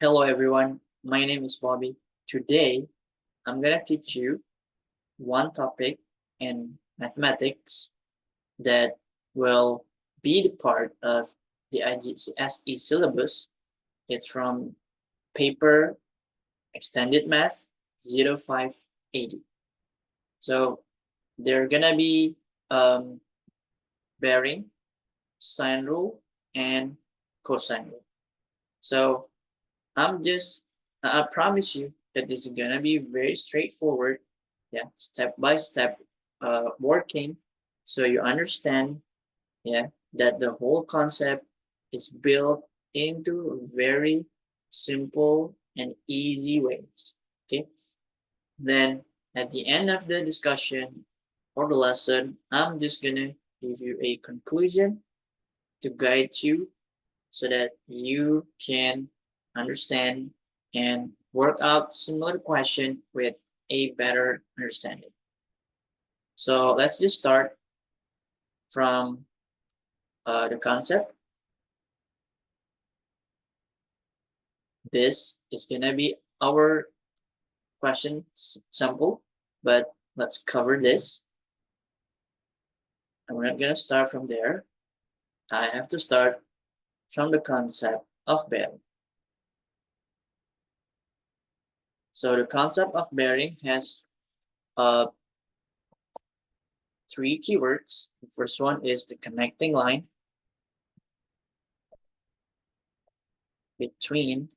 Hello everyone, my name is Bobby. Today, I'm gonna teach you one topic in mathematics that will be the part of the IGCSE syllabus. It's from paper Extended Math 0580. So they're gonna be bearing, sine rule, and cosine rule. So I promise you that this is gonna be very straightforward, yeah, step by step working, so you understand, yeah, that the whole concept is built into very simple and easy ways. Okay, then at the end of the discussion or the lesson, I'm just gonna give you a conclusion to guide you so that you can understand and work out similar question with a better understanding. So let's just start from the concept. This is gonna be our question sample, but let's cover this. And we're not gonna start from there. I have to start from the concept of bearing. So the concept of bearing has three keywords. The first one is the connecting line between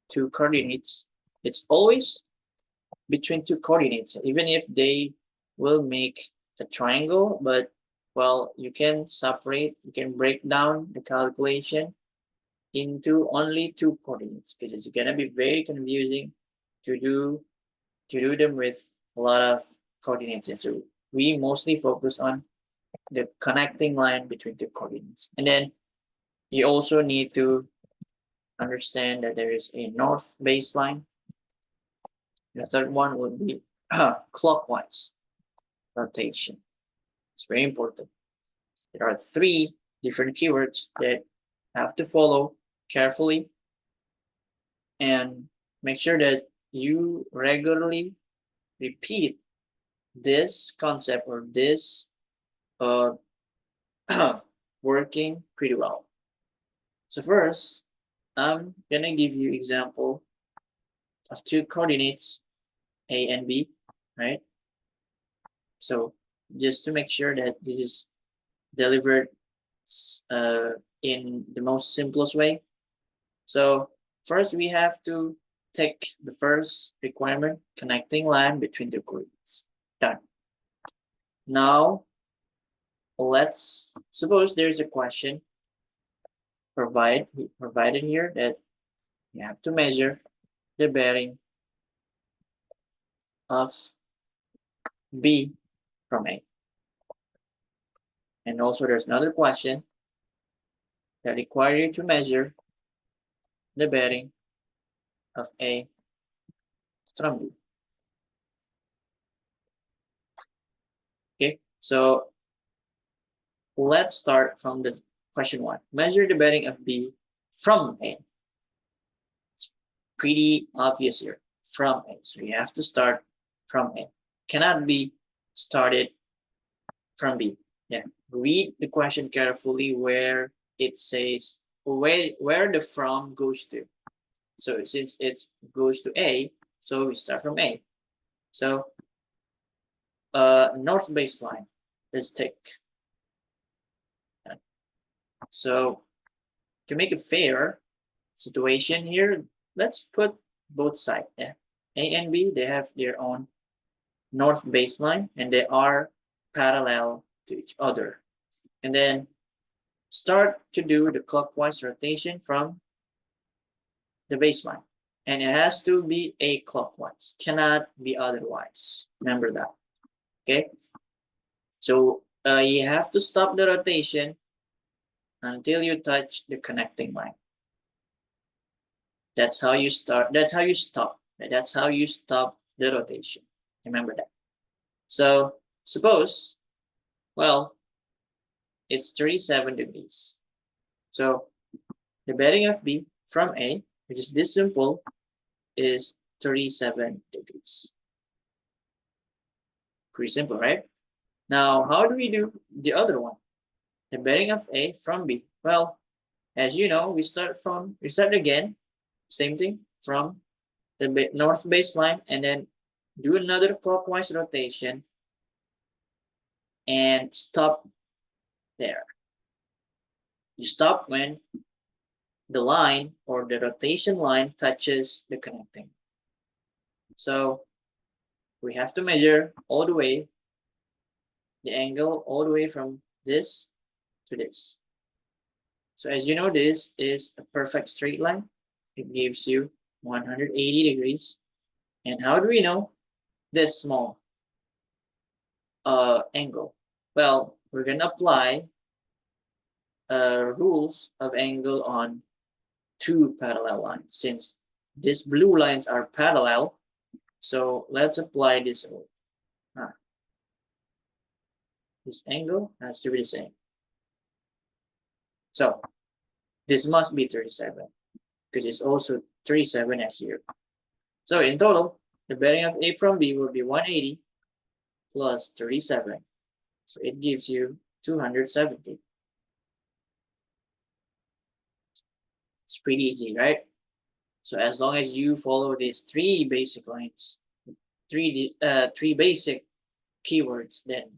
two coordinates. It's always between two coordinates, even if they will make a triangle, but well, you can separate, you can break down the calculation into only two coordinates because it's gonna be very confusing to do them with a lot of coordinates. And so we mostly focus on the connecting line between two coordinates. And then you also need to understand that there is a north baseline. The third one would be clockwise rotation. It's very important. There are three different keywords that have to follow carefully and make sure that you regularly repeat this concept or this working pretty well. So first, I'm gonna give you example of two coordinates, A and B, right? So just to make sure that this is delivered in the most simplest way. So first we have to take the first requirement, connecting line between the coordinates. Done. Now let's suppose there's a question provided here that you have to measure the bearing of B from A. And also there's another question that requires you to measure the bearing of A from B. Okay, so let's start from the question one. Measure the bearing of B from A. It's pretty obvious here, from A. So you have to start from A. Cannot be started from B. Yeah, read the question carefully where it says where the from goes to. So since it goes to A, so we start from A. So north baseline is take. So to make a fair situation here, let's put both sides. Yeah. A and B, they have their own north baseline and they are parallel to each other. And then start to do the clockwise rotation from the baseline. And it has to be a clockwise, cannot be otherwise. Remember that. Okay. So you have to stop the rotation until you touch the connecting line. That's how you start. That's how you stop. That's how you stop the rotation. Remember that. So suppose, well, it's 37 degrees. So the bearing of B from A, which is this simple, is 37 degrees. Pretty simple, right? Now, how do we do the other one? The bearing of A from B. Well, as you know, we start again, same thing, from the north baseline, and then do another clockwise rotation and stop there. You stop when the line or the rotation line touches the connecting. So we have to measure all the way the angle all the way from this to this. So as you know, this is a perfect straight line. It gives you 180 degrees. And how do we know this small angle? Well, we're going to apply rules of angle on two parallel lines. Since these blue lines are parallel, so let's apply this rule. This angle has to be the same. So this must be 37 because it's also 37 at here. So in total, the bearing of A from B will be 180 plus 37. So it gives you 270. It's pretty easy, right? So as long as you follow these three basic lines, three basic keywords, then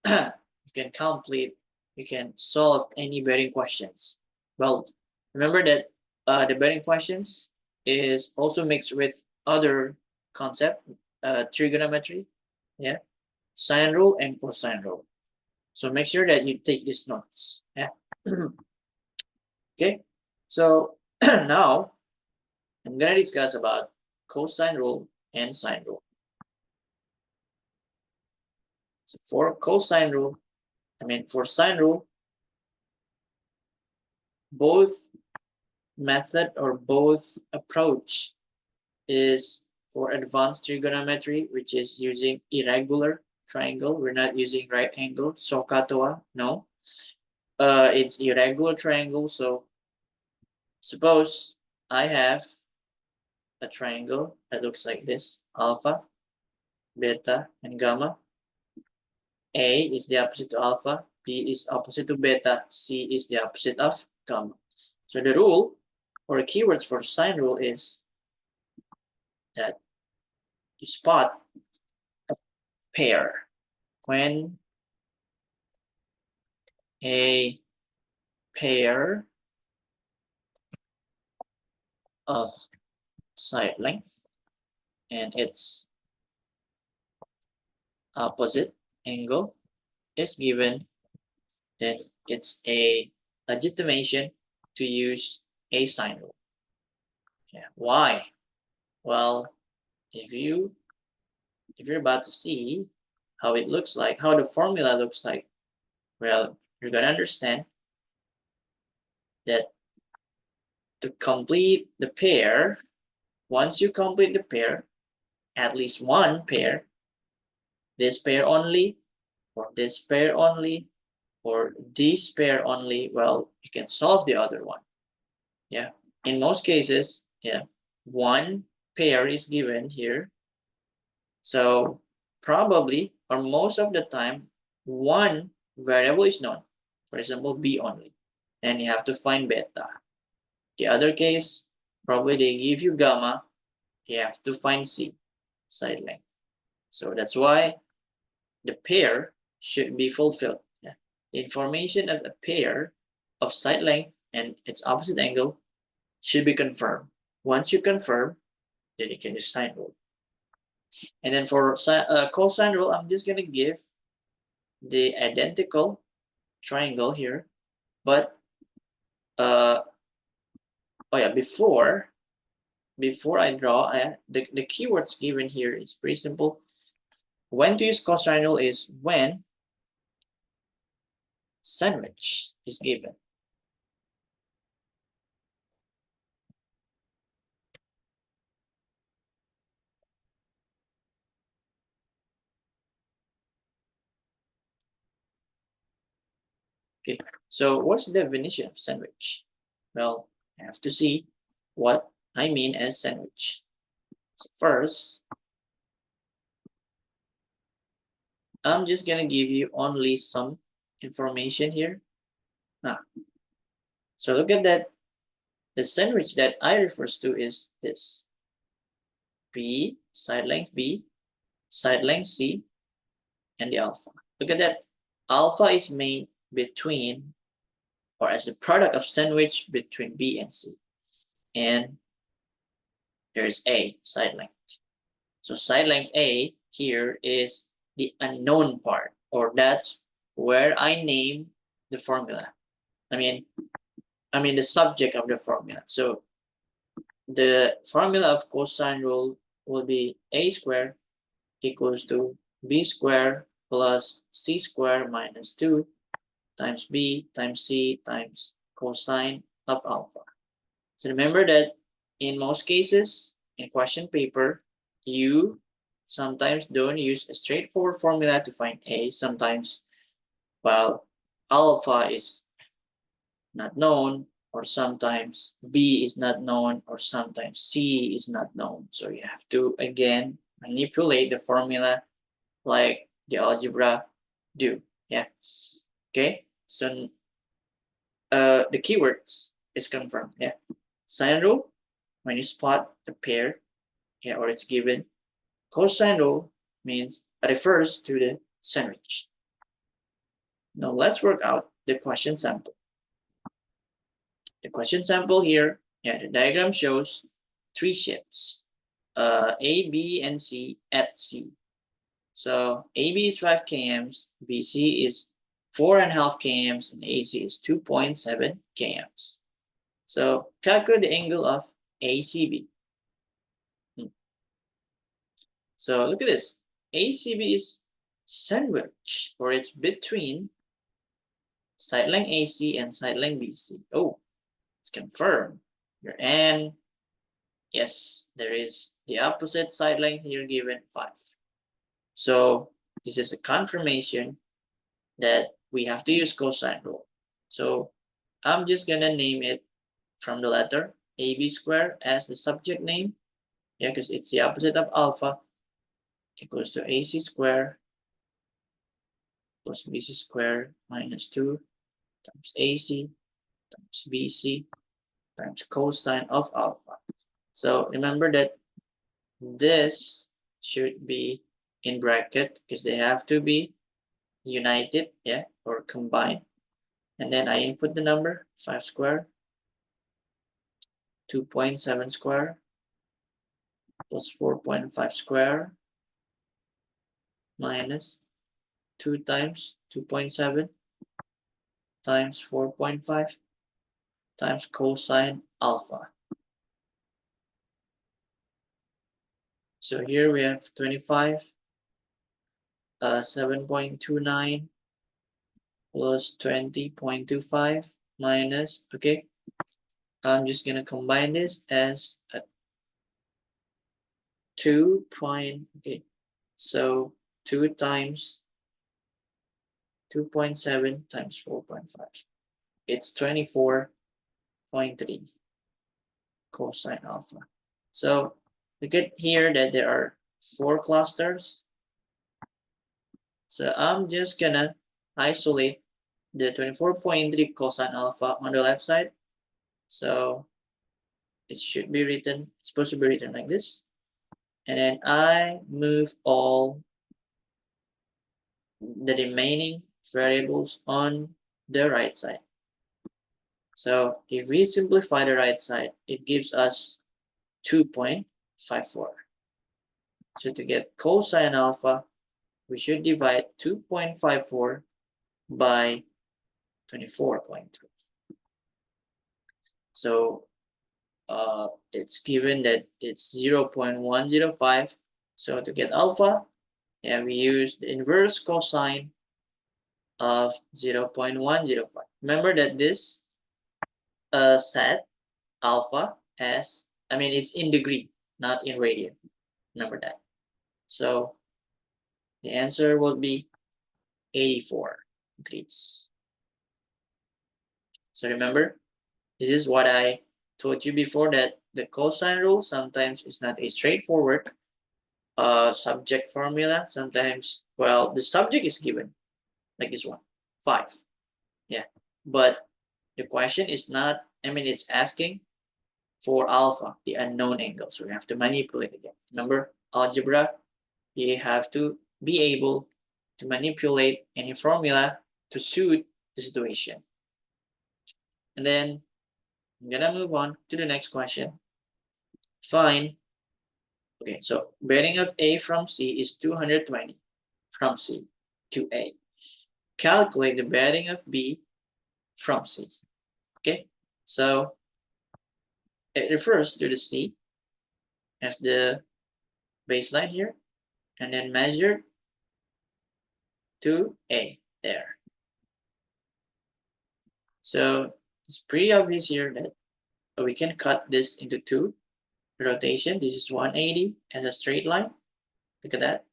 you can complete, you can solve any bearing questions. Well, remember that the bearing questions is also mixed with other concept, trigonometry, yeah, sine rule and cosine rule. So make sure that you take these notes. Yeah. Okay. So now I'm gonna discuss about cosine rule and sine rule. So for cosine rule, for sine rule, both method or both approach is for advanced trigonometry, which is using irregular triangle. We're not using right angle, SOHCAHTOA, no. It's irregular triangle. So suppose I have a triangle that looks like this: alpha, beta, and gamma. A is the opposite to alpha, B is opposite to beta, C is the opposite of gamma. So the rule or the keywords for sine rule is that you spot a pair when a pair of side length and its opposite angle is given, then it's a legitimation to use a sine rule. Yeah. Why? Well, if you're about to see how it looks like, how the formula looks like, well, you're gonna understand that to complete the pair, once you complete the pair, at least one pair, this pair only, or this pair only, or this pair only, well, you can solve the other one. Yeah. In most cases, yeah, one pair is given here. So probably, or most of the time, one variable is known. For example, B only. And you have to find beta. The other case, probably they give you gamma. You have to find C, side length. So that's why the pair should be fulfilled. Yeah. The information of a pair of side length and its opposite angle should be confirmed. Once you confirm, then you can use sine rule. And then for cosine rule, I'm just going to give the identical triangle here. But, oh yeah, before I draw, the keywords given here is pretty simple. When to use cosine rule is when sandwich is given. Okay, so what's the definition of sandwich? Well, I have to see what I mean as sandwich. So first, I'm just gonna give you only some information here. So look at that. The sandwich that I refers to is this. B, side length B, side length C, and the alpha. Look at that. Alpha is made between or as a product of sandwich between B and C. And there's A, side length. So side length A here is the unknown part, or that's where I name the formula. I mean the subject of the formula. So the formula of cosine rule will be A squared equals to B squared plus C squared minus 2 times B times C times cosine of alpha. So remember that in most cases, in question paper, you sometimes don't use a straightforward formula to find A. Sometimes, well, alpha is not known, or sometimes B is not known, or sometimes C is not known. So you have to, again, manipulate the formula like the algebra do. Yeah. Okay. So the keywords is confirmed. Yeah. Sine rule, when you spot a pair, yeah, or it's given. Cosine rule means refers to the sandwich. Now let's work out the question sample. The question sample here, yeah, the diagram shows three ships, A, B, and C at C. So AB is 5 kms, BC is 4.5 kms, and AC is 2.7 kms. So calculate the angle of ACB. So look at this. ACB is sandwich, or it's between side length AC and side length BC. Oh, it's confirmed. Your N, yes, there is the opposite side length here given 5. So this is a confirmation that we have to use cosine rule. So I'm just gonna name it from the letter AB squared as the subject name. Yeah, because it's the opposite of alpha, equals to AC squared plus BC squared minus 2 times AC times BC times cosine of alpha. So remember that this should be in bracket because they have to be united, yeah, or combined. And then I input the number 5 squared, 2.7 squared plus 4.5 squared minus 2 times 2.7 times 4.5 times cosine alpha. So here we have 25, 7.29 plus 20.25 minus, okay, I'm just gonna combine this as a 2 point, okay, so 2 times 2.7 times 4.5, it's 24.3 cosine alpha. So look at here that there are 4 clusters. So I'm just gonna isolate the 24.3 cosine alpha on the left side. So it should be written, it's supposed to be written like this. And then I move all the remaining variables on the right side. So if we simplify the right side, it gives us 2.54. So to get cosine alpha, we should divide 2.54 by 24.3. So it's given that it's 0.105. So to get alpha, yeah, we use the inverse cosine of 0.105. Remember that this set alpha as, I mean, it's in degree, not in radian. Remember that. So the answer will be 84 degrees. So remember, this is what I told you before that the cosine rule sometimes is not a straightforward subject formula. Sometimes, well, the subject is given, like this one, 5. Yeah, but the question is not, I mean, it's asking for alpha, the unknown angle. So we have to manipulate again. Remember, algebra, you have to be able to manipulate any formula to suit the situation. And then I'm gonna move on to the next question. Find, okay, so bearing of A from C is 220 from C to A. Calculate the bearing of B from C. Okay, so it refers to the C as the baseline here, and then measure to A there. So it's pretty obvious here that we can cut this into 2 rotation. This is 180 as a straight line. Look at that.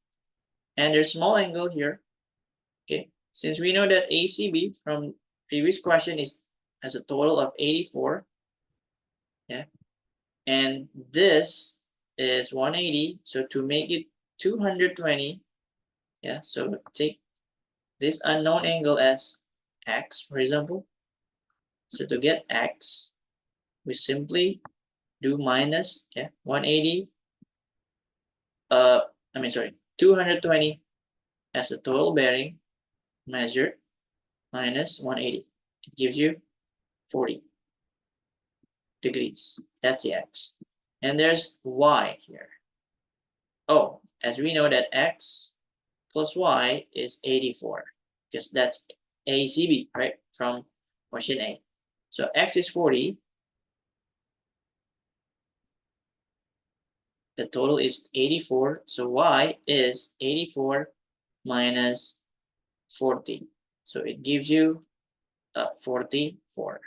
And there's small angle here. Okay, since we know that ACB from previous question has a total of 84. Yeah, and this is 180. So to make it 220, yeah, so take this unknown angle as x, for example. So to get x, we simply do minus, yeah, 180. 220 as the total bearing measured minus 180. It gives you 40 degrees. That's the x. And there's y here. Oh, as we know that x plus y is 84, because that's ACB, right, from question A. So x is 40. The total is 84. So y is 84 minus 40. So it gives you 44.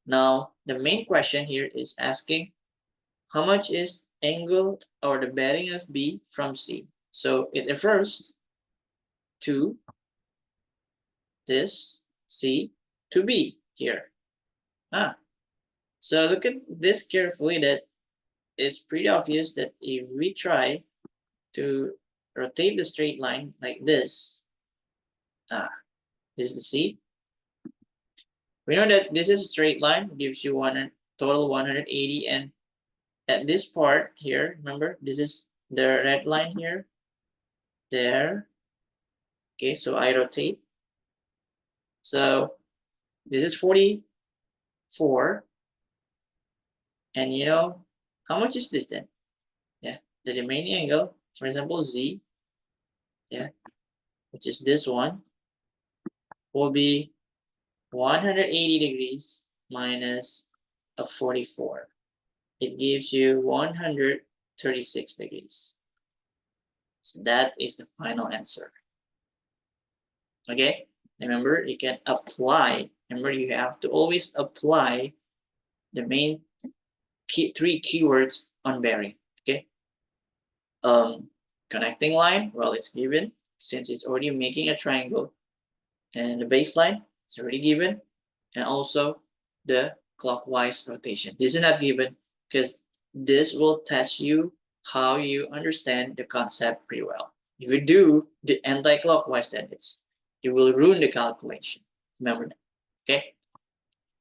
Now, the main question here is asking how much is angle or the bearing of B from C. So it refers to this C to B here. So look at this carefully, that it's pretty obvious that if we try to rotate the straight line like this, this is the C. We know that this is a straight line, gives you total 180, and at this part here, remember, this is the red line here, there. Okay, so I rotate. So this is 44. And you know, how much is this then? Yeah, the remaining angle, for example, Z, yeah, which is this one, will be 180 degrees minus a 44. It gives you 136 degrees. So that is the final answer. Okay, remember, you can apply. Remember, you have to always apply the main three keywords on bearing. Okay, connecting line, well, it's given since it's already making a triangle, and the baseline is already given, and also the clockwise rotation. This is not given because this will test you how you understand the concept pretty well. If you do the anti-clockwise, then it will ruin the calculation. Remember that. Okay.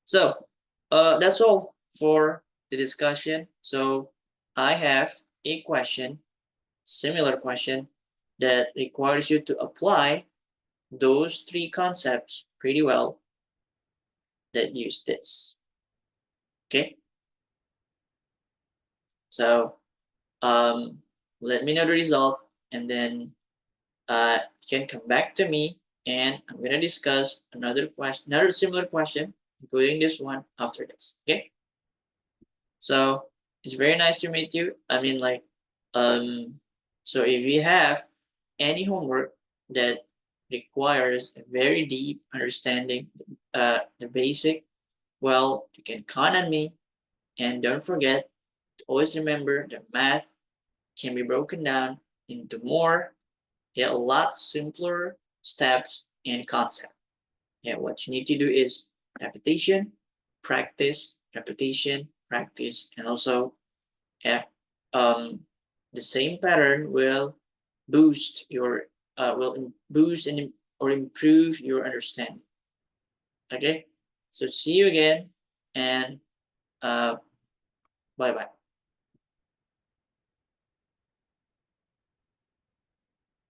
So that's all for the discussion. So I have a question, similar question, that requires you to apply those 3 concepts pretty well that use this. Okay. So let me know the result, and then you can come back to me, and I'm gonna discuss another question, another similar question, including this one after this. Okay. So it's very nice to meet you. I mean, like, so if you have any homework that requires a very deep understanding, the basic, well, you can count on me. And don't forget to always remember that math can be broken down into more, yeah, a lot simpler steps and concept. Yeah, what you need to do is repetition, practice, repetition, practice, and also the same pattern will boost your boost and or improve your understanding. Okay, so see you again, and bye bye.